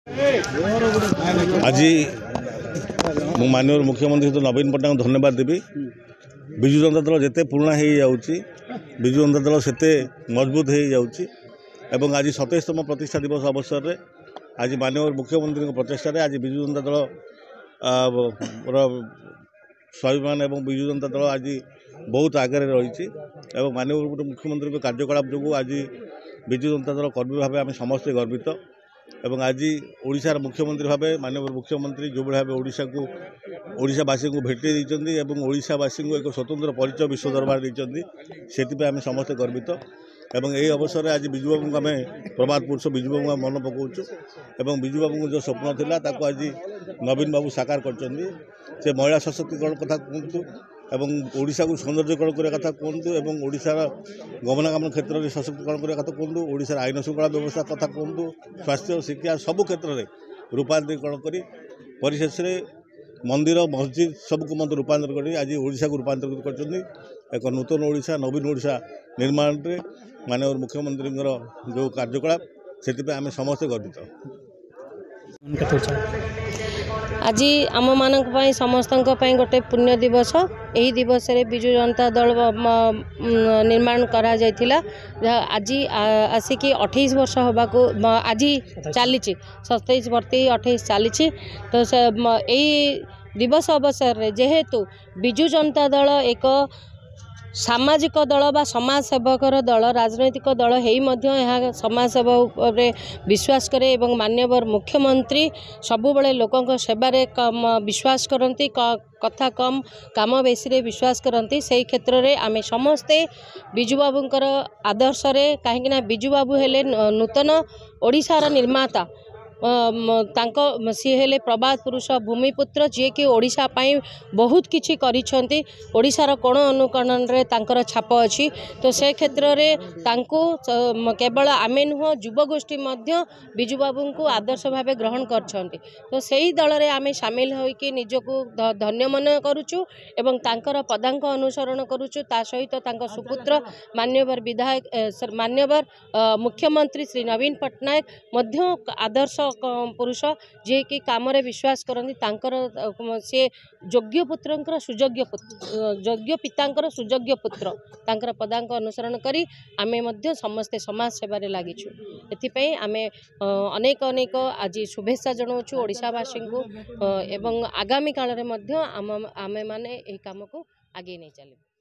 आज माननीय मुख्यमंत्री तो नवीन पट्टनायक धन्यवाद देवी। विजु जनता दल जिते पुराणा हो जाऊँगी विजु जनता दल से मजबूत हो जाऊँगी। आज 27तम प्रतिष्ठा दिवस अवसर में आज माननीय मुख्यमंत्री प्रचेषा आज विजु जनता दल स्वाभिमान और विजु जनता दल आज बहुत आगे रही। माननीय मुख्यमंत्री कार्यकलाप जो आज विजु जनता दल कर्मी भाव आम समस्ते गर्वित। आज ओडिशार मुख्यमंत्री भाव माननीय मुख्यमंत्री जो भाव ओडिशावासी को भेटी देती ओडिशावासी को एक स्वतंत्र परिचय विश्व दरबार देती से आम समस्ते गर्वित। यही अवसर में आज विजु बाबू को आम प्रभात पुरुष विजु बाबू को मन पकाऊँ और विजु बाबू को जो स्वप्न था आज नवीन बाबू साकार कर महिला सशक्तिकरण कथा कहतु एवं ओडिशा को सौंदर्यकरण करने कथा कहतु एवं ओडिशार गमनागमन क्षेत्र में सशक्तिकरण करने कथा कहतु ओडिशार आईन श्रृंखला व्यवस्था कथा कहतु स्वास्थ्य शिक्षा सबू क्षेत्र में रूपांतरीकरण कर परिशेष मंदिर मस्जिद सबको मत रूपांतर कर आज ओडिशा को रूपांतरित कर एक नूतन ओडिशा नवीन ओडिशा निर्माण में माननीय मुख्यमंत्री जो कार्यकलाप से आम समस्ते गर्वित। आज आम मान समस्त गोटे पुण्य दिवस यही दिवस रे विजु जनता दल निर्माण करा जायथिला। आज आसिक 28 वर्ष होगा आज चली 27 भर्ती 28 चली। तो यही दिवस अवसर रे जेहेतु विजु जनता दल एक सामाजिक दल बा समाज सेवकर दल राजनैतिक दल है समाज सेवा उपरे विश्वास करे एवं मान्यवर मुख्यमंत्री सबुबले लोकों सेवारे विश्वास करती कथा कम काम बेसी विश्वास करती से क्षेत्र में आम समस्ते विजु बाबूंकर आदर्श रे कहीं विजु बाबू हेले नूतन ओडिशार निर्माता सी हेले प्रभात पुरुष भूमिपुत्र जी कि ओडिशा पाई बहुत किछि करिसेंती ओडिशार कोण अनुकरण रे तांकर छाप अछि। तो से क्षेत्र रे तांको केवल आमे नुह युवगोष्ठी मध्य विजु बाबू को आदर्श भाव ग्रहण करछंती। तो सही दल रे आमे शामिल होइकि निजको धन्य मन करूछु एवं तांकर पदांक अनुसरण करूछु। ता सहित तांको सुपुत्र मान्यवर विधायक मान्यवर मुख्यमंत्री श्री नवीन पट्टनायक मध्य आदर्श पुरुष जे कि काम रे विश्वास करती सी योग्य पुत्र सुयोग्य पुत्र योग्य पितांकर सुयोग्य पुत्र तांकर पदांक अनुसरण करी आमे मध्य समस्ते समाज सेवारे लागिछु। एथिपई आमे अनेक अनेक आज शुभेच्छा जनाऊँ ओडिशावासी को एवं आगामी काल रे मध्य आमे माने एही काम को आगे नहीं चले।